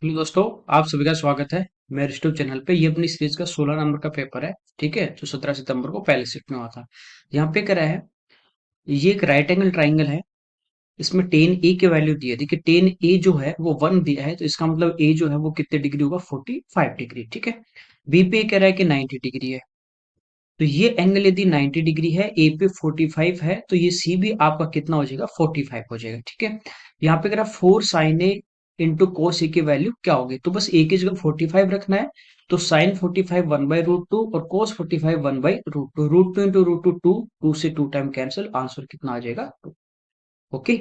Hello दोस्तों, आप सभी का स्वागत है मेरे यूट्यूब चैनल पे। ये अपनी सीरीज का 16 नंबर का पेपर है। ठीक है, जो 17 सितंबर को पहले शिफ्ट में हुआ था। यहाँ पे क्या है, ये एक राइट एंगल ट्राइंगल है। इसमें टेन ए की वैल्यू दी है। देखिए टेन ए जो है वो 1 दिया है, तो इसका मतलब ए जो है वो कितने डिग्री होगा, 45 डिग्री। ठीक है, बी पे कह रहा है कि 90 डिग्री है। तो ये एंगल यदि 90 डिग्री है, ए पे 45 है, तो ये सी भी आपका कितना हो जाएगा, 45 हो जाएगा। ठीक है, यहाँ पे अगर 4 साइन ए इंटू कोस ए की वैल्यू क्या होगी, तो बस ए की जगह 45 रखना है। तो साइन 45 1/√2 और कोस 45 1/√2। √2 इंटू √2 2, 2 से 2 टाइम कैंसिल, आंसर कितना आ जाएगा 2। ओके,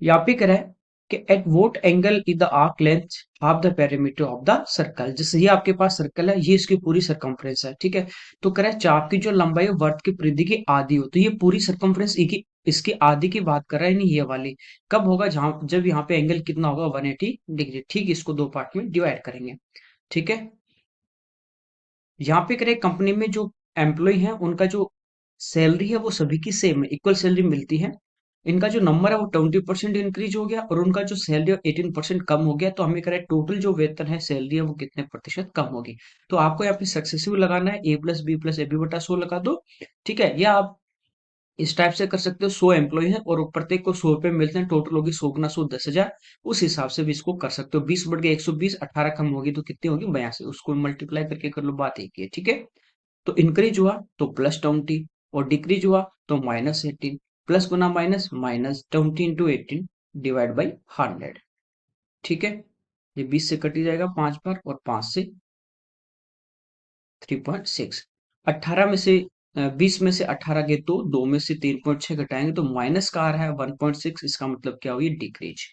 यहाँ पे कह रहा है कि at what angle is the arc length of the perimeter of the circle. जैसे ये आपके पास सर्कल है, ये इसकी पूरी सरकमफ्रेंस है। ठीक है, तो कह रहा है चाप की जो लंबाई है वर्त की परिधि की आधी हो, तो ये पूरी सरकमफ्रेंस की इसकी आधी की बात कर रहा है, नहीं ये वाली। कब होगा, जहां जब यहाँ पे एंगल कितना होगा, 180 डिग्री। ठीक, इसको दो पार्ट में डिवाइड करेंगे। ठीक है, यहाँ पे करें कंपनी में जो एम्प्लॉय है उनका जो सैलरी है वो सभी की सेम है, इक्वल सैलरी मिलती है। इनका जो नंबर है वो 20% इंक्रीज हो गया और उनका जो सैलरी है 18% कम हो गया। तो हमें करें टोटल जो वेतन है, सैलरी है, वो कितने प्रतिशत कम होगी। तो आपको यहाँ पे सक्सेसिव लगाना है, a+b+ab/100 लगा दो। ठीक है, या आप इस टाइप से कर सकते हो, 100 एम्प्लॉय हैं और प्रत्येक को 100 रुपए मिलते हैं, टोटल होगी 100 गुना 100 10,000। उस हिसाब से भी इसको कर सकते हो। 20 बढ़ गया 120, 18 कम होगी तो कितनी होगी, 82। उसको मल्टीप्लाई करके कर लो, बात एक ही है। ठीक है, तो इंक्रीज हुआ तो +20 और डिक्रीज हुआ तो -18। Plus Guna minus, -20 into 18 divide by 100। ठीक है, ये 20 से कटी जाएगा 5 बार और 5 से 3.6। 18 में से 20 में से 18 गए तो 2 में से 3.6 घटाएंगे तो माइनस का आ रहा है 1.6। इसका मतलब क्या हुई, डिक्रीज।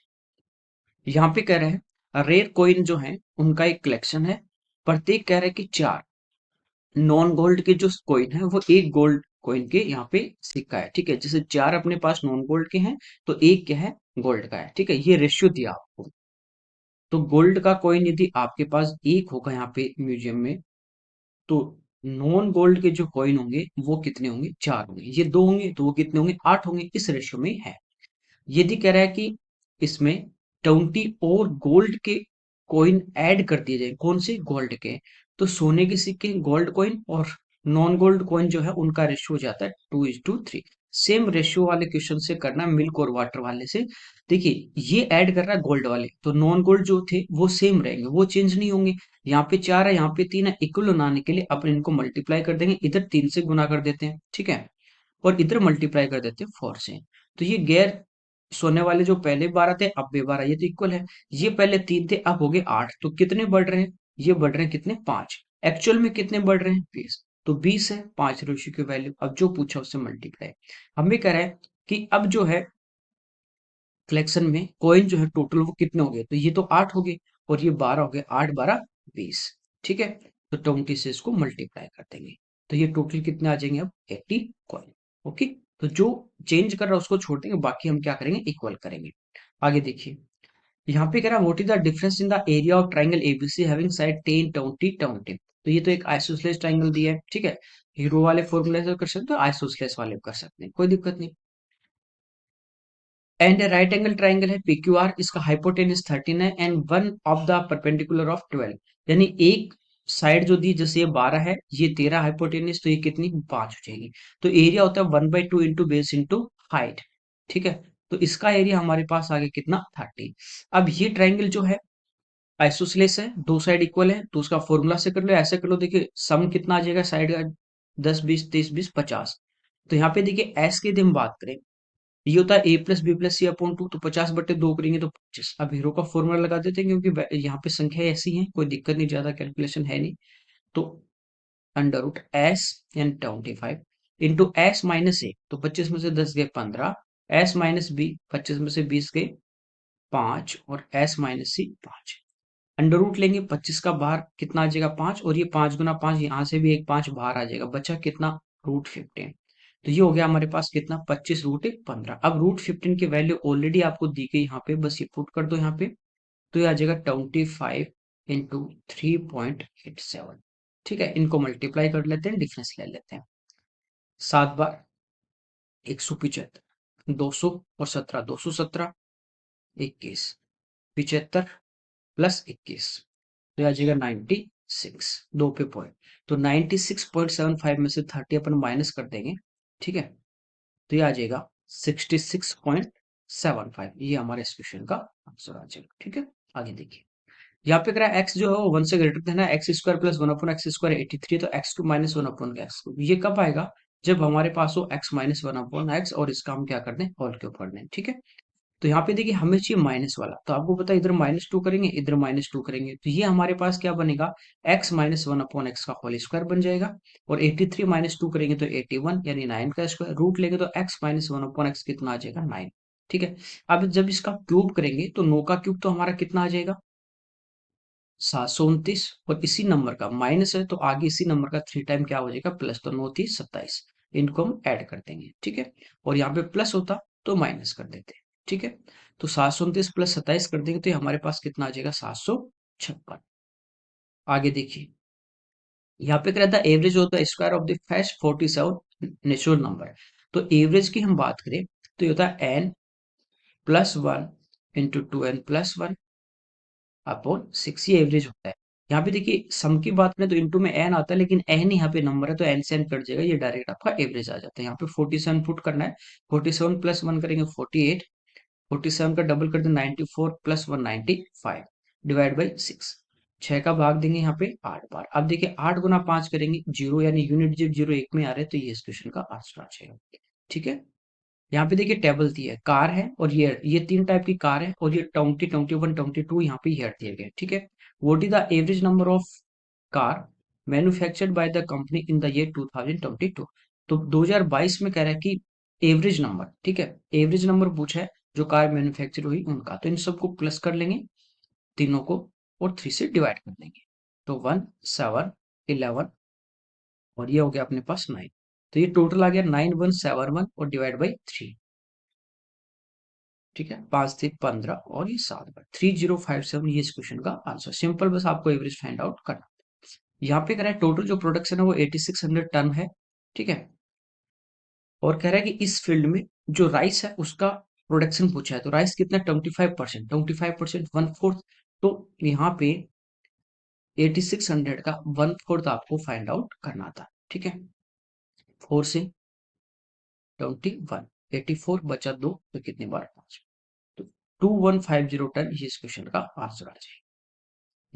यहाँ पे कह रहे हैं रेयर कॉइन जो है उनका एक कलेक्शन है। प्रत्येक कह रहे हैं कि 4 नॉन गोल्ड के जो कॉइन है वो एक गोल्ड कॉइन के यहाँ पे सिक्का है। ठीक है, जैसे 4 अपने पास नॉन गोल्ड के हैं तो एक क्या है, गोल्ड का है। ठीक है, ये रेशियो दिया आपको। तो गोल्ड का कॉइन यदि आपके पास एक होगा यहाँ पे म्यूजियम में, तो नॉन गोल्ड के जो कॉइन होंगे वो कितने होंगे, 4 होंगे। ये 2 होंगे तो वो कितने होंगे, 8 होंगे। इस रेशियो में है। यदि कह रहा है कि इसमें 20 और गोल्ड के कॉइन ऐड कर दिए जाए, कौन से, गोल्ड के, तो सोने के सिक्के गोल्ड कॉइन और नॉन गोल्ड कॉइन जो है उनका रेशियो हो जाता है 2:3। सेम रेशियो वाले क्वेश्चन से करना, मिल्क और वाटर वाले से। देखिए ये ऐड कर रहा है गोल्ड वाले, तो नॉन गोल्ड जो थे वो सेम रहेंगे, वो चेंज नहीं होंगे। यहाँ पे 4 है, यहाँ पे 3 है, इक्वल बनाने के लिए अपन इनको मल्टीप्लाई कर देंगे, इधर 3 से गुना कर देते हैं। ठीक है, और इधर मल्टीप्लाई कर देते हैं 4 से। तो ये गैर सोने वाले जो पहले 12 थे अब भी 12, ये तो इक्वल है। ये पहले 3 थे अब हो गए 8, तो कितने बढ़ रहे हैं, ये बढ़ रहे हैं कितने, 5। एक्चुअल में कितने बढ़ रहे हैं, 20। तो 20 है 5 रेशियो की वैल्यू। अब जो पूछा उससे मल्टीप्लाई। हमें कह रहा है कि अब जो है कलेक्शन में कॉइन जो है टोटल वो कितने हो गए, तो ये तो 8 हो गए और ये 12 हो गए, 8 12 20। ठीक है, तो 20 से इसको मल्टीप्लाई कर देंगे तो ये टोटल कितने आ जाएंगे, अब 80 कॉइन। ओके, तो जो चेंज कर रहा है उसको छोड़ देंगे, बाकी हम क्या करेंगे, इक्वल करेंगे। आगे देखिए, यहाँ पे कह रहा है what is the difference in the area of triangle ABC having side 10 20 20। तो ये तो एक आइसोसेलेस ट्राइंगल दिया है। ठीक है, हीरो वाले फॉर्मूले से कर सकते हो, आइसोसेलेस वाले भी कर सकते हैं, कोई दिक्कत नहीं। एंड राइट एंगल ट्राइंगल है PQR, इसका हाइपोटेनस 13 है and one of the perpendicular of 12। यानी एक साइड जो दी, जैसे ये 12 है, ये 13 हाइपोटेनस, तो ये कितनी, 5 हो जाएगी। तो एरिया होता है 1/2 इंटू बेस इंटू हाइट। ठीक है, तो इसका एरिया हमारे पास आ गया कितना, 30। अब ये ट्राइंगल जो है आइसोसेलेस है, दो साइड इक्वल है, तो उसका फॉर्मूला से कर लो, ऐसे कर लो। देखिए सम कितना आ जाएगा साइड का, 10 20 30 20 50। तो यहाँ पे देखिए एस की यदि हम बात करें, ये होता है a+b+c/2, तो 50/2 करेंगे तो 25। अब हीरो का फॉर्मूला लगा देते हैं क्योंकि यहाँ पे संख्या ऐसी है, कोई दिक्कत नहीं, ज्यादा कैलकुलेशन है नहीं। तो √s यानी 25 इंटू एस माइनस ए, तो 25 में से 10 गए 15, एस माइनस बी 25 में से 20 गए 5 और एस माइनस सी 5। अंडर रूट लेंगे, 25 का बाहर कितना आ जाएगा, 5, और ये 5 गुना 5, यहाँ से भी एक 5 बाहर आ जाएगा, बचा कितना, √15। तो ये हो गया हमारे पास कितना, 25 √15। अब √15 की वैल्यू ऑलरेडी आपको दी गई यहाँ पे, बस ये पुट कर दो यहाँ पे। तो ये आ जाएगा 25 इंटू 3.87। ठीक है, इनको मल्टीप्लाई कर लेते हैं, डिफरेंस ले लेते हैं। 7 बार 175, 200 और 17, 217, 21, 75, प्लस 21, तो ये आ जाएगा 96, 2 पे पॉइंट। तो 96.75 में से 30 अपन माइनस कर देंगे, ठीक है, तो ये आ जाएगा 66.75। ये हमारे इस क्वेश्चन का आंसर आ जाएगा, ठीक है। आगे देखिए, यहाँ पे करा एक्स जो है वो 1 से ग्रेटर देन है, x square plus 1 upon x square 83, तो x2 माइनस 1 अपॉन एक्स, ये कब आएगा, जब हमारे पास हो x माइनस 1 अपॉन एक्स और इसका हम क्या कर दें, होल क्यूब कर दें, ठीक है। तो यहाँ पे देखिए हमें चाहिए माइनस वाला, तो आपको पता है इधर -2 करेंगे, इधर -2 करेंगे, तो ये हमारे पास क्या बनेगा, x माइनस 1 अपॉन एक्स का होल स्क्वायर बन जाएगा। और 83 -2 करेंगे तो 81 यानी 9 का स्क्वायर, रूट लेंगे तो x माइनस 1 अपॉन एक्स कितना आ जाएगा, 9, ठीक है। अब जब इसका क्यूब करेंगे तो 9 का क्यूब तो हमारा कितना आ जाएगा, 729, और इसी नंबर का माइनस है तो आगे इसी नंबर का 3 टाइम क्या हो जाएगा, प्लस, तो 9 3 27, इनको हम ऐड कर देंगे, ठीक है। और यहाँ पे प्लस होता तो माइनस कर देते, ठीक है। तो 729 प्लस 27 कर देंगे तो ये हमारे पास कितना आ जाएगा, 756। आगे देखिए, यहाँ पे क्या रहता है, एवरेज होता है square of the first 47 natural number. तो एवरेज की हम बात करें तो ये होता है n+1 इंटू 2n+1 अपॉन 6, ये एवरेज होता है। यहाँ पे देखिए सम की बात करें तो इंटू में एन आता है, लेकिन एन यहाँ पे नंबर है तो एन से एन कट जाएगा, ये डायरेक्ट आपका एवरेज आ जाता है। यहाँ पे 47 पुट करना है, 47 प्लस 1 करेंगे 48, 47 का डबल कर दें 94 प्लस 1 95 डिवाइड बाई 6, 6 का भाग देंगे यहाँ पे 8 बार। अब देखिए 8 गुना 5 करेंगे जीरो, यानी यूनिट जब जीरो एक में आ रहे हैं तो ये इस क्वेश्चन का आंसर आ जाएगा, ठीक है। यहाँ पे देखिए टेबल दी है, कार है और ये तीन टाइप की कार है, और ये 20 21 22 यहाँ पे ईयर दिए गए, ठीक है। What is the average number of car manufactured by the company in the year 2022, तो 2022 में कह रहा है कि एवरेज नंबर, ठीक है, एवरेज नंबर पूछा है जो कार मैन्युफैक्चर हुई उनका, तो इन सबको प्लस कर लेंगे तीनों को, और 3 से डिवाइड कर देंगे, तो 1 7 11, और ये हो गया अपने पास 9, तो ये टोटल आ गया 9171 और डिवाइड बाई 3, ठीक है, 5 3 15 और ये 7 बार 3057, ये इस क्वेश्चन का आंसर। सिंपल, बस आपको एवरेज फाइंड आउट करना। यहाँ पे कह रहा है टोटल जो प्रोडक्शन है वो 8600 टन है, ठीक है। और कह रहा है कि इस फील्ड में जो राइस है उसका प्रोडक्शन पूछा है, तो राइस कितना, 25%, 25% 1/4, तो यहाँ पे 8600 का 1/4 आपको फाइंड आउट करना था, ठीक है। 4 से 21, 84 बचा 2, तो कितनी बार 5, तो 2150 टन, ये इस क्वेश्चन का आंसर आ जाएगा।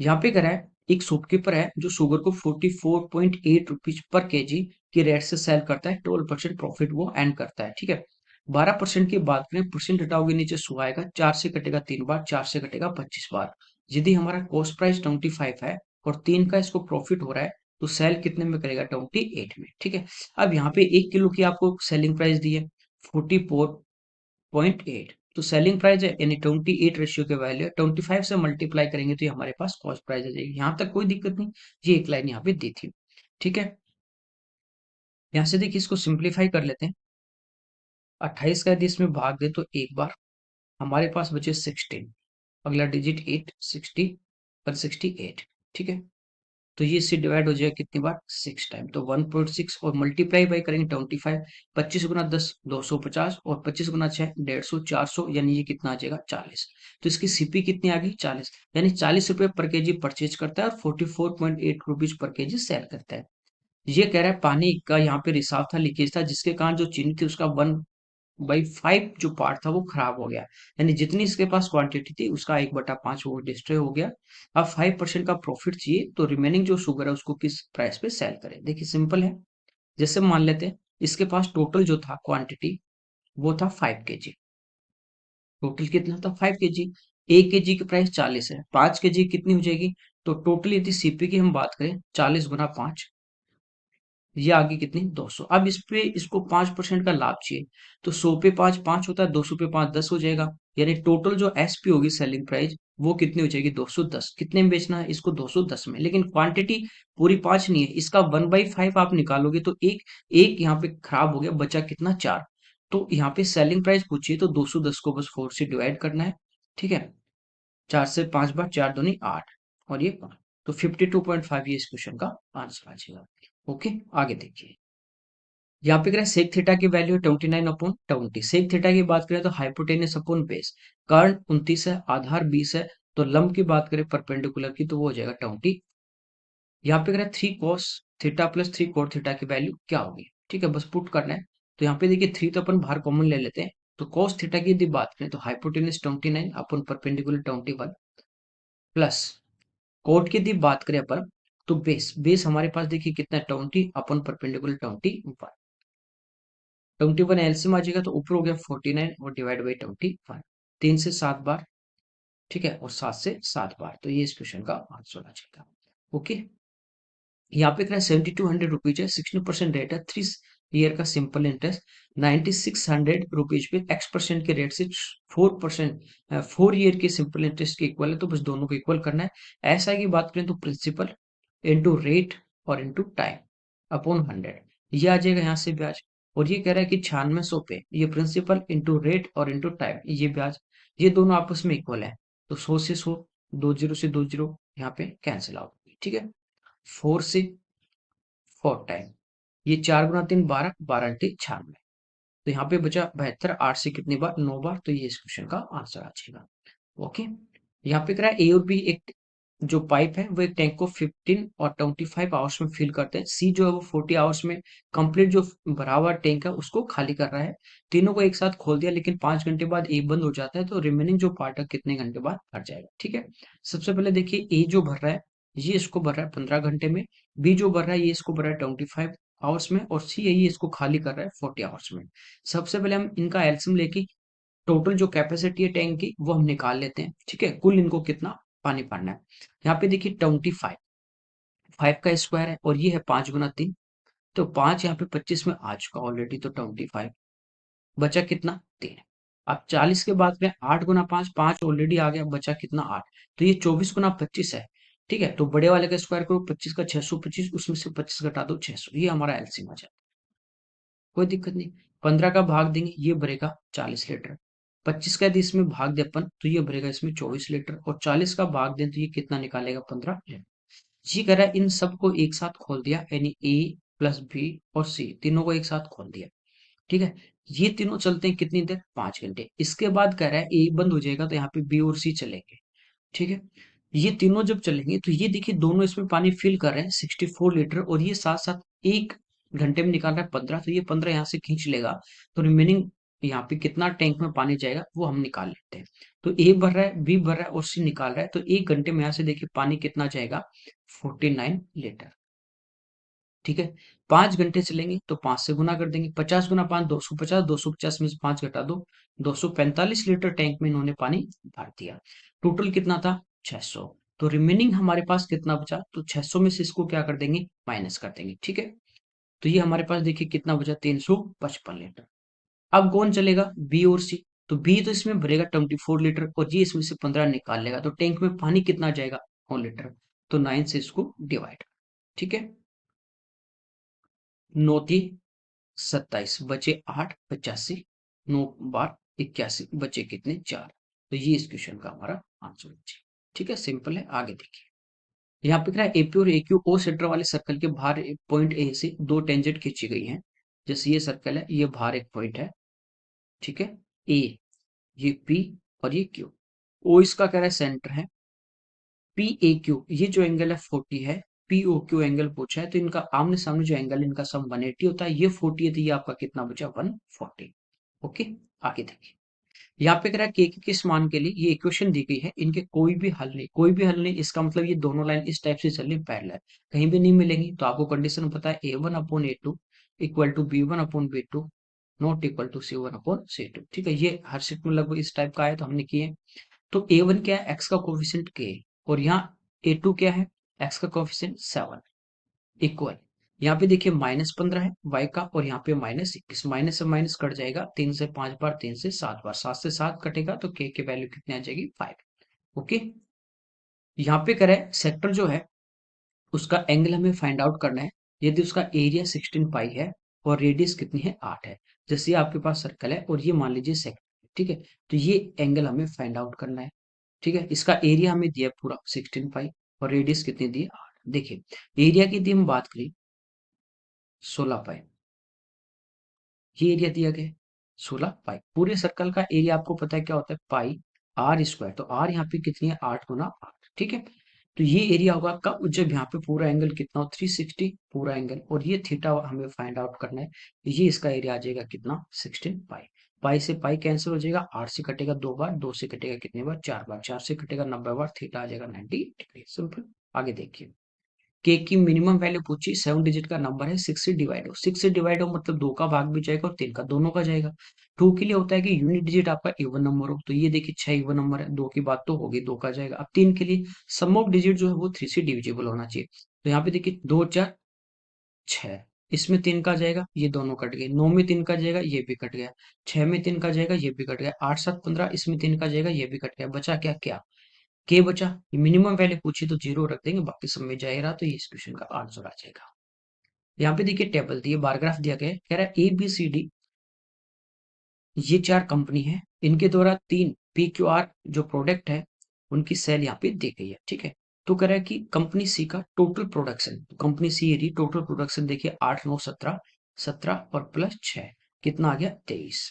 यहाँ पे कह रहा है एक शॉपकीपर है जो शुगर को 44.8 रुपीज पर केजी की रेट से सेल करता है, 12% प्रॉफिट वो एंड करता है, ठीक है। 12% की बात करें, परसेंट हटाओगे नीचे 100 आएगा, 4 से कटेगा 3 बार, 4 से कटेगा 25 बार। यदि हमारा कॉस्ट प्राइस 25 है और 3 का इसको प्रॉफिट हो रहा है, तो सेल कितने में करेगा, 28 में, ठीक है। अब यहाँ पे 1 किलो की आपको सेलिंग प्राइस दी है 44.8, तो सेलिंग प्राइस है यानी 28 रेशियो के वैल्यू है, 25 से मल्टीप्लाई करेंगे तो ये हमारे पास कॉस्ट प्राइस आ जाएगी। यहाँ तक कोई दिक्कत नहीं, ये एक लाइन यहाँ पे दी थी, ठीक है। यहाँ से देखिए इसको सिंप्लीफाई कर लेते हैं, 28 का यदि इसमें भाग दे तो एक बार, हमारे पास बचे 16, अगला डिजिट 8, 60 पर 68, ठीक है। तो ये इससे डिवाइड हो जाएगा कितनी बार, 6 टाइम, तो 1.6, और मल्टीप्लाई बाई करेंगे 25, 25 गुना 10 250, और 25 गुना 6 150, 400, यानी ये कितना आ जाएगा 40, तो इसकी सीपी कितनी आ गई 40, यानी 40 रुपए पर केजी परचेज करता है और 44.8 रुपीज पर केजी सेल करता है। ये कह रहा है पानी का यहाँ पे रिसाव था, लीकेज था, जिसके कारण जो चीनी थी उसका 1/5 जो पार्ट था वो खराब हो गया, यानी जितनी इसके पास क्वांटिटी थी उसका 1/5 वो डिस्ट्रॉय हो गया। अब 5% का प्रॉफिट चाहिए, तो रिमेनिंग जो शुगर है उसको किस प्राइस पे सेल करें, देखिए सिंपल है। जैसे मान लेते हैं इसके पास टोटल जो था क्वांटिटी वो था 5 केजी, टोटल कितना था 5 केजी, 1 केजी की प्राइस 40 है, 5 केजी कितनी हो जाएगी, तो टोटल यदि सीपी की हम बात करें 40 गुना 5, ये आगे कितनी 200। अब इस पे इसको 5% का लाभ चाहिए, तो 100 पे 5 5 होता है, 200 पे 5 10 हो जाएगा, यानी टोटल जो एसपी होगी सेलिंग प्राइस वो कितनी हो जाएगी 210। कितने में बेचना है इसको 210 में, लेकिन क्वांटिटी पूरी 5 नहीं है, इसका 1/5 आप निकालोगे तो एक एक यहाँ पे खराब हो गया, बचा कितना 4, तो यहाँ पे सेलिंग प्राइस पूछिए तो 210 को बस 4 से डिवाइड करना है, ठीक है। 4 से 5 बार, 4 दूनी 8, और ये 5, तो 52.5 ये इस क्वेश्चन का आंसर आ जाएगा। ओके, आगे देखिए, यहाँ पे कह रहा है सेक थीटा की वैल्यू है 29/20, सेक थीटा की बात करें तो हाइपोटेनस अपॉन बेस, कर्ण 29 है, आधार 20 है, तो लंब की बात करें परपेंडिकुलर की तो वो हो जाएगा 20। यहाँ पे करें 3 cos theta plus 3 cot theta की वैल्यू क्या होगी, ठीक है, बस पुट करना है। तो यहाँ पे देखिए 3 तो अपन बाहर कॉमन ले लेते हैं, तो cos थीटा की यदि बात करें तो हाइपोटेनस 29 अपन परपेंडिकुलर 21 प्लस कोट की यदि बात करें अपन तो बेस बेस हमारे पास देखिए कितना है 20 अपन परपेंडिकुलर 21 एलसीएम आ जाएगा तो ऊपर हो गया 49 और डिवाइड बाई 21 3 से 7 बार, ठीक है, और 7 से 7 बार, तो ये इस क्वेश्चन का आंसर आ जाएगा। ओके, यहाँ पे कितना 7200 रुपीज है, 16% रेट है, 3 ईयर का सिंपल इंटरेस्ट 9600 रुपीज पे X% के रेट से 4%, 4 ईयर के सिंपल इंटरेस्ट के इक्वल है, तो बस दोनों को इक्वल करना है। ऐसा की बात करें तो प्रिंसिपल इंटू रेट और इंटू टाइम अपॉन 100, ये आ जाएगा यहाँ से ब्याज। और ये कह रहा है कि 9600 पे ये प्रिंसिपल इंटू रेट और इंटू टाइम ये ब्याज, ये दोनों आपस में इक्वल है, तो 100 से 100, 20 से 20 यहाँ पे कैंसिल आउट, ठीक है, 4 से 4 टाइम, ये 4 गुना 3 12, 12 × 96, तो यहाँ पे बचा 72, 8 से कितनी बार 9 बार, तो ये इस क्वेश्चन का आंसर आ जाएगा। ओके, यहाँ पे करा ए और बी एक जो पाइप है वो एक टैंक को 15 और 25 आवर्स में फिल करते हैं, सी जो है वो 40 आवर्स में कंप्लीट जो भरा हुआ टैंक है उसको खाली कर रहा है। तीनों को एक साथ खोल दिया लेकिन 5 घंटे बाद ए बंद हो जाता है, तो रिमेनिंग जो पार्ट है कितने घंटे बाद भर जाएगा, ठीक है। सबसे पहले देखिए ए जो भर रहा है ये इसको भर रहा है 15 घंटे में, बी जो भर रहा है ये इसको भर रहा है 25 आवर्स में, और सी है ये इसको खाली कर रहा है 40 आवर्स में। सबसे पहले हम इनका एल्सियम लेके टोटल जो कैपेसिटी है टैंक की वो हम निकाल लेते हैं, ठीक है, कुल इनको कितना पानी भरना है। यहाँ पे देखिए 25, 5 का स्क्वायर है और ये है 5 गुना 3, तो 5 यहाँ पे 25 में आ चुका ऑलरेडी, तो 25 बचा कितना 3। अब 40 के बाद में 8 गुना 5, 5 ऑलरेडी आ गया, बचा कितना 8, तो ये 24 गुना 25 है, ठीक है। तो बड़े वाले का स्क्वायर करो 25 का 625, उसमें से 25 घटा दो 600, ये हमारा एलसीएम आ जाए, कोई दिक्कत नहीं। 15 का भाग देंगे ये भरेगा 40 लीटर, 25 का यदि इसमें भाग दे अपन तो ये भरेगा इसमें 24 लीटर, और 40 का भाग दें तो ये कितना निकालेगा 15 लीटर। ये कह रहा है इन सबको एक साथ खोल दिया, यानी ए प्लस बी और सी तीनों को एक साथ खोल दिया, ठीक है। ये तीनों चलते हैं कितनी देर 5 घंटे, इसके बाद कह रहा है ए बंद हो जाएगा तो यहाँ पे बी और सी चलेंगे, ठीक है। ये तीनों जब चलेंगे तो ये देखिए दोनों इसमें पानी फिल कर रहे हैं 64 लीटर, और ये साथ साथ 1 घंटे में निकाल रहा है 15, तो ये 15 यहाँ से खींच लेगा, तो रिमेनिंग यहाँ पे कितना टैंक में पानी जाएगा वो हम निकाल लेते हैं। तो ए भर रहा है, बी भर रहा है और सी निकाल रहा है, तो 1 घंटे में यहाँ से देखिए पानी कितना जाएगा 49 लीटर, ठीक है। 5 घंटे चलेंगे तो 5 से गुना कर देंगे, 50 गुना 5 250, 250 में से 5 घटा दो, 245 लीटर टैंक में इन्होंने पानी भर दिया। टोटल कितना था 600, तो रिमेनिंग हमारे पास कितना बचा, तो 600 में से इसको क्या कर देंगे माइनस कर देंगे, ठीक है। तो ये हमारे पास देखिए कितना बचा 355 लीटर। अब कौन चलेगा बी और सी, तो बी तो इसमें भरेगा 24 लीटर और ये इसमें से 15 निकाल लेगा, तो टैंक में पानी कितना जाएगा 9 लीटर, तो 9 से इसको डिवाइड, ठीक है। 9×3 = 27 बचे 8, 85, 9×12 = 81 बचे कितने 4, तो ये इस क्वेश्चन का हमारा आंसर है, ठीक है, सिंपल है। आगे देखिए यहाँ पे क्या है एपी और एक्यू ओ सेंटर वाले सर्कल के बाहर पॉइंट ए से दो टेंजेंट खींची गई हैं, जैसे ये सर्कल है ये बाहर एक पॉइंट है, ठीक है, ए, ये पी और ये क्यू, ओ इसका कह रहा है सेंटर है, पी ए क्यू ये जो एंगल है 40 है, पी ओ क्यू एंगल पूछा है, तो इनका आमने सामने जो एंगल है इनका सम 180 होता है, ये 40 है तो ये आपका कितना बचा 140। ओके, आगे देखिए यहाँ पे कह रहा है के किस मान के लिए ये इक्वेशन दी गई है, इनके कोई भी हल नहीं, कोई भी हल नहीं, इसका मतलब ये दोनों लाइन इस टाइप से चल रही पैरेलल, कहीं भी नहीं मिलेंगी, तो आपको कंडीशन पता है a1/a2 equal to b1/b2 not equal to c1/c2, ठीक है, ये हर शिफ्ट में लगभग इस टाइप का है तो हमने किए। तो a1 क्या है x का कोफिशिएंट k, और यहाँ a2 क्या है x का कोफिशिएंट 7 इक्वल, यहाँ पे देखिए -15 है y का और यहाँ पे -21, माइनस से माइनस कट जाएगा, 3 से 5 बार, 3 से 7 बार, 7 से 7 कटेगा तो k की वैल्यू कितनी आ जाएगी 5। ओके, यहाँ पे करें सेक्टर जो है उसका एंगल हमें फाइंड आउट करना है, यदि उसका एरिया 16 पाई है और रेडियस कितनी है 8 है, जैसे आपके पास सर्कल है और ये मान लीजिए सेक्टर, ठीक है, तो ये एंगल हमें फाइंड आउट करना है, ठीक है। इसका एरिया हमें दिया पूरा 16 पाई और रेडियस कितनी दी 8, देखिए एरिया की यदि हम बात करें 16 पाई, ये एरिया दिया गया है 16 पाई, पूरे सर्कल का एरिया आपको पता है क्या होता है पाई आर स्क्वायर, तो आर यहाँ पे कितनी है 8 गुना आर, ठीक है। तो ये एरिया होगा कब, जब यहाँ पे पूरा एंगल कितना हो 360 पूरा एंगल, और ये थीटा हमें फाइंड आउट करना है। ये इसका एरिया आ जाएगा कितना 16 पाई। पाई से पाई कैंसिल हो जाएगा, 8 से कटेगा 2 बार, 2 से कटेगा कितने बार 4 बार, 4 से कटेगा 90 बार, थीटा आ जाएगा 90 डिग्री। सिंपल। आगे देखिए, के की मिनिमम वैल्यू पूछी, 7 डिजिट का नंबर है, 6 से डिवाइड हो, 6 से डिवाइड हो मतलब 2 का भाग भी जाएगा और 3 का, दोनों का जाएगा। 2 के लिए होता है कि यूनिट डिजिट आपका इवन नंबर हो, तो ये देखिए 6 इवन नंबर है, 2 की बात तो होगी, 2 का जाएगा। अब 3 के लिए सम ऑफ डिजिट जो है वो 3 से डिविजिबल होना चाहिए, तो यहाँ पे देखिए 2 4 6, इसमें 3 का जाएगा, ये दोनों कट गए, 9 में 3 का जाएगा, ये भी कट गया, 6 में 3 का जाएगा, ये भी कट गया, 8 7 15, इसमें 3 का जाएगा, ये भी कट गया, बचा क्या क्या, के बचा। मिनिमम वैल्यू पूछी तो 0 रख देंगे, बाकी सब में जाएगा, तो ये इस क्वेश्चन का आंसर आ जाएगा। यहाँ पे देखिए टेबल दिए, बार ग्राफ दिया गया है, कह रहा है ए बी सी डी ये 4 कंपनी है, इनके द्वारा 3 पी क्यू आर जो प्रोडक्ट है उनकी सेल यहाँ पे दी गई है, ठीक है। तो कह रहा है कि कंपनी सी का टोटल प्रोडक्शन, कंपनी सी एरी टोटल प्रोडक्शन देखिए 8 9 17, 17 और प्लस 6 कितना आ गया 23।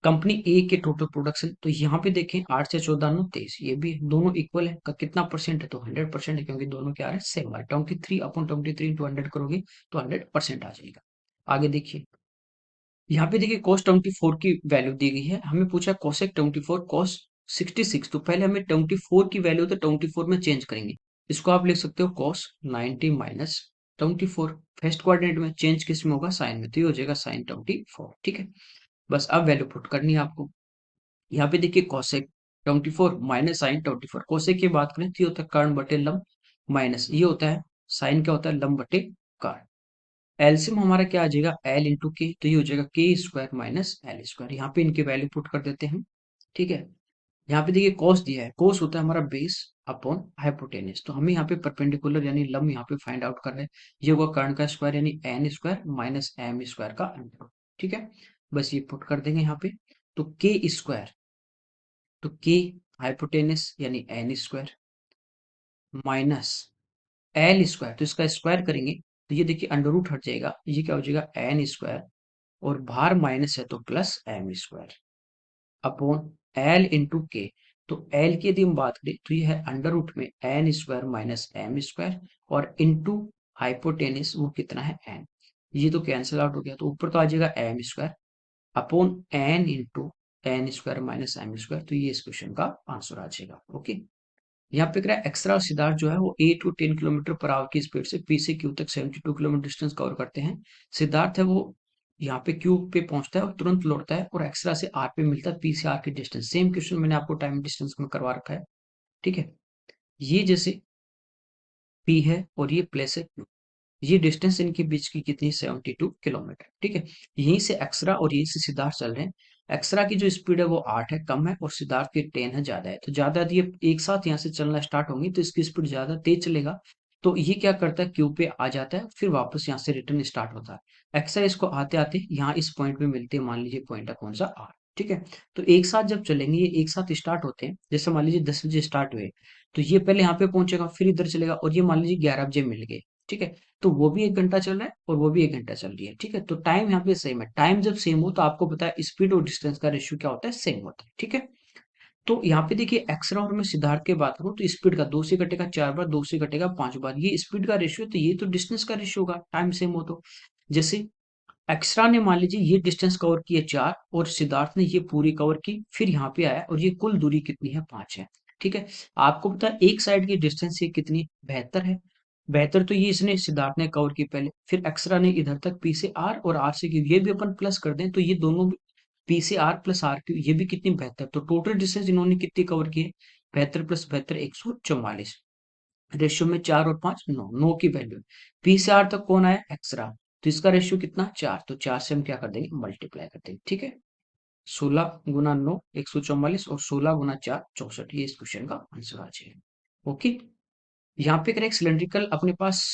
कंपनी ए के टोटल प्रोडक्शन, तो यहाँ पे देखें 8 से 14 9 23, ये भी दोनों इक्वल है, का कितना परसेंट है तो 100% है, क्योंकि दोनों क्या है सेम है। 23/23 इंटू 100 करोगे तो 100% आ जाएगा। आगे देखिए, यहाँ पे देखिए cos 24 की वैल्यू दी गई है, हमें पूछा cosec 24 cos 66, तो पहले हमें 24 की वैल्यू तो 24 में चेंज करेंगे। इसको आप लिख सकते हो cos 90 माइनस 24, फर्स्ट क्वाड्रेंट में चेंज किस में होगा साइन में, तो ये हो जाएगा sin 24, ठीक है। बस अब वैल्यू पुट करनी है आपको। यहाँ पे देखिए cosec 24 माइनस sin 24, cosec की बात करें तो ये होता है कर्ण बटे लंब, माइनस ये होता है sin क्या होता है लंब बटे कर्ण। एलसीएम हमारा क्या आ जाएगा एल इंटू के, तो ये हो जाएगा के स्क्वायर माइनस एल स्क्वायर। यहाँ पे इनके वैल्यू पुट कर देते हैं, ठीक है। यहाँ पे देखिए कोस दिया है, कोस होता है हमारा बेस अपॉन हाइपोटेनस, तो हमें यहाँ पे परपेंडिकुलर यानी लंब यहाँ पे फाइंड आउट करना है। ये होगा कर्ण का स्क्वायर यानी N square minus M square का अंडर, ठीक है। बस ये पुट कर देंगे यहाँ पे, तो के स्क्वायर, तो के हाइपोटेनस यानी N square minus L square, तो इसका स्क्वायर करेंगे तो ये देखिए अंडर रूट हट जाएगा, ये क्या हो जाएगा एन स्क्वायर, और बाहर माइनस है तो plus M square upon L into K. तो एल की यदि हम बात करें तो ये है अंडर रूट में N square minus M square, और इंटू हाइपोटेनिस वो कितना है एन, ये तो कैंसिल आउट हो गया, तो ऊपर तो आ जाएगा M square upon N into N square minus M square, तो ये इस क्वेश्चन का आंसर आ जाएगा। ओके, यहाँ पे कह रहा है एक्सरा और सिद्धार्थ जो है वो 8 टू 10 किलोमीटर पर आवर की स्पीड से पी से क्यू तक 72 किलोमीटर डिस्टेंस कवर करते हैं। सिद्धार्थ है वो यहाँ पे क्यू पे पहुंचता है और तुरंत लौटता है, और एक्सरा से आर पे मिलता है पी से आर की डिस्टेंस। सेम क्वेश्चन मैंने आपको टाइम डिस्टेंस में करवा रखा है, ठीक है। ये जैसे पी है और ये प्लेस है क्यू, ये डिस्टेंस इनके बीच की कितनी 72 किलोमीटर, ठीक है। यहीं से एक्सरा और यहीं से सिद्धार्थ चल रहे हैं। एक्सरा की जो स्पीड है वो 8 है कम है, और सिद्धार्थ की 10 है ज्यादा है, तो ज्यादा यदि ये एक साथ यहाँ से चलना स्टार्ट होंगी तो इसकी स्पीड ज्यादा तेज चलेगा, तो ये क्या करता है क्यू पे आ जाता है, फिर वापस यहाँ से रिटर्न स्टार्ट होता है। एक्सरा इसको आते आते यहाँ इस पॉइंट पे मिलते हैं, मान लीजिए पॉइंट है कौन सा आर, ठीक है। तो एक साथ जब चलेंगे ये एक साथ स्टार्ट होते हैं, जैसे मान लीजिए 10 बजे स्टार्ट हुए, तो ये पहले यहाँ पे पहुंचेगा फिर इधर चलेगा, और ये मान लीजिए 11 बजे मिल गए, ठीक है। तो वो भी 1 घंटा चल रहा है और वो भी 1 घंटा चल रही है, ठीक है। तो टाइम यहाँ पे सेम है, टाइम जब सेम हो तो आपको पता है स्पीड और डिस्टेंस का रेशियो क्या होता है सेम होता है, ठीक है। तो यहाँ पे देखिए एक्सरा और मैं सिद्धार्थ की बात करूँ तो स्पीड का 2 से कटेगा 4 बार, 2 से कटेगा 5 बार, ये स्पीड का रेशियो, तो ये तो डिस्टेंस का रेशियो होगा टाइम सेम हो तो। जैसे एक्सरा ने मान लीजिए ये डिस्टेंस कवर की है 4, और सिद्धार्थ ने ये पूरी कवर की, फिर यहाँ पे आया और ये कुल दूरी कितनी है 5 है, ठीक है। आपको पता है एक साइड की डिस्टेंस ये कितनी 72 है, 72 तो ये इसने सिद्धार्थ ने कवर की पहले, फिर एक्सरा ने इधर तक पी से आर और आर से क्यू, ये भी अपन प्लस कर दें तो ये दोनों पी से आर प्लस आर क्यू, ये भी कितनी 72, तो टोटल डिस्टेंस इन्होंने कितनी कवर की है 72 प्लस 72 144, रेशियो में 4 और 5 9, 9 की वैल्यू। पी से आर तक कौन आया एक्सरा, तो इसका रेशियो कितना 4, तो 4 से हम क्या कर देंगे मल्टीप्लाई कर देंगे, ठीक है। 16 गुना 9 144, और 16 गुना 4 64, ये इस क्वेश्चन का आंसर आ जाएगा। ओके, यहाँ पे करें सिलेंड्रिकल अपने पास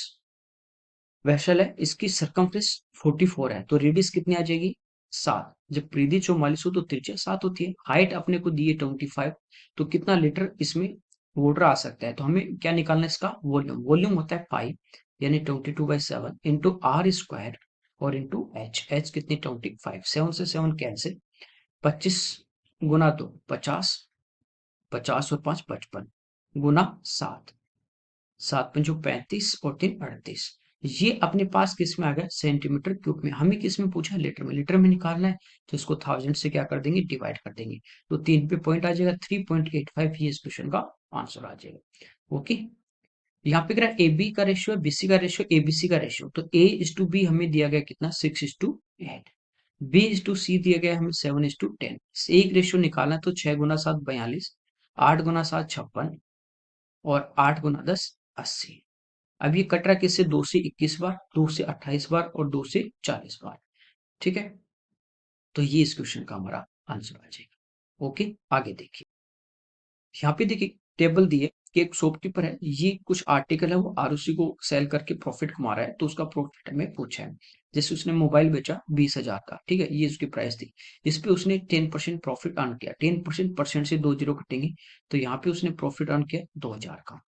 वेसल है, इसकी सरकमफ्रेंस 44 है, तो रेडियस कितनी आ जाएगी 7, जब परिधि 44 हो तो त्रिज्या 7 होती है। हाइट अपने को दी है 25, तो कितना लीटर इसमें वाटर आ सकता है, तो हमें क्या निकालना है इसका वॉल्यूम, वॉल्यूम होता है पाई यानी 22/7 इंटू आर स्क्वायर और इंटू एच, एच कितनी 25, 7 से 7 कैंसिल, 25 गुना 2 50, 50 और 5 55, गुना 7, 7 पंचो 35 और 3 38। ये अपने पास किस में आ गया, सेंटीमीटर क्यूब में। हमें किस में पूछा है, लीटर में। लीटर में निकालना है तो इसको 1000 से क्या कर देंगे, डिवाइड कर देंगे, तो 3 पे पॉइंट आ जाएगा 3.85। ये इस क्वेश्चन का आंसर आ जाएगा। ओके, यहाँ पे क्या ए बी का रेशियो है, बीसी का रेशियो, एबीसी का रेशियो। तो ए इज टू बी हमें दिया गया कितना, 6:8। बी इज टू सी दिया गया हमें 7:10। एक रेशियो निकालना तो 6 गुना 7 42, 8 गुना 7 56 और 8 गुना 10 80। अब ये कट रहा है किससे, 2 से 21 बार, 2 से 28 बार और 2 से 40 बार। ठीक है, तो ये इस क्वेश्चन का हमारा आंसर आ जाएगा। ओके, आगे देखिए। यहाँ पे देखिए टेबल दी है कि एक शॉपकीपर है, ये कुछ आर्टिकल है वो आरओसी को सेल करके प्रॉफिट कमा रहा है, तो उसका प्रॉफिट हमें पूछा है। जैसे उसने मोबाइल बेचा 20,000 का, ठीक है, ये उसकी प्राइस थी। इस पे उसने 10% प्रॉफिट अर्न किया। 10% परसेंट से 2 जीरो कटेंगे, तो यहाँ पे उसने प्रॉफिट अर्न किया 2,000 का।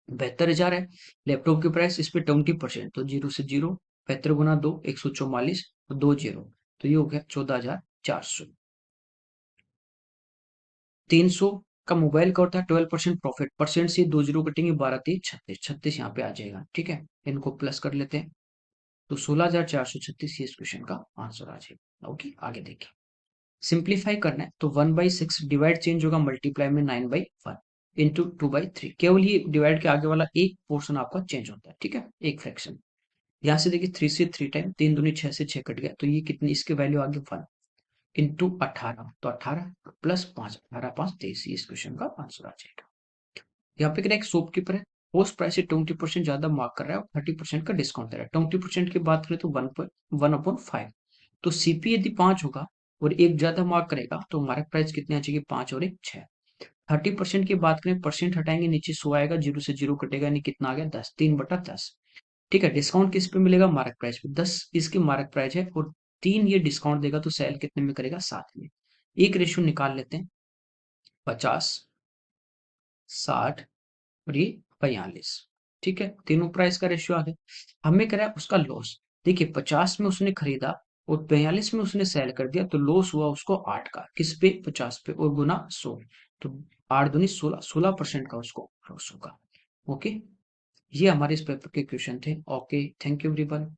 72,000 है लैपटॉप की प्राइस, इस पे 20%, तो जीरो से जीरो, 72 गुना 2 144 और 2 जीरो, तो ये हो गया 14,400। 300 का मोबाइल का होता है 12% प्रॉफिट, परसेंट से 2 जीरो कटेंगे, 12 3 36, 36 यहाँ पे आ जाएगा। ठीक है, इनको प्लस कर लेते हैं, तो 16,436 ये इस क्वेश्चन का आंसर आ जाएगा। ओके, आगे देखिए। सिंप्लीफाई करना है तो 1/6 डिवाइड चेंज होगा मल्टीप्लाई में 9/1 इंटू 2/3। केवल ये डिवाइड के आगे वाला एक पोर्शन आपका चेंज होता है, ठीक है, एक फ्रैक्शन। यहाँ से देखिए 3 से 3 टाइम, 3 दूनी 6 से 6 कट गया, तो ये कितनी, इसके वैल्यू आ गई 1 इंटू 18, तो 18 प्लस 5, 18 5 23, इस क्वेश्चन का आंसर आ जाएगा। यहाँ पे क्या एक शॉपकीपर है, पोस्ट प्राइस से 20% ज्यादा मार्क कर रहा है और 30% का डिस्काउंट दे रहा है। 20% की बात करें तो 1/5, तो सीपी यदि 5 होगा और एक ज्यादा मार्क करेगा तो हमारा प्राइस कितनी आ जाएगी, 5 और 1 6। 30% की बात करें, परसेंट हटाएंगे नीचे 100 आएगा, जीरो से जीरो कटेगा, नहीं कितना आ गया 10, 3/10। ठीक है, डिस्काउंट किस पे मिलेगा, मार्क प्राइस पे। 10 इसकी मार्क प्राइस है और 3 ये डिस्काउंट देगा, तो सेल कितने में करेगा, 7 में। एक रेशियो निकाल लेते हैं, 50 60 और ये 42। ठीक है, तीनों प्राइस का रेशियो आ गया। हमें कह रहा है उसका लॉस। देखिए 50 में उसने खरीदा और 42 में उसने सेल कर दिया, तो लॉस हुआ उसको 8 का, किस पे, 50 पे, और गुना 100, तो 8 दूनी 16, 16% का उसको लॉस होगा। ओके, ये हमारे इस पेपर के क्वेश्चन थे। Okay, thank you everyone.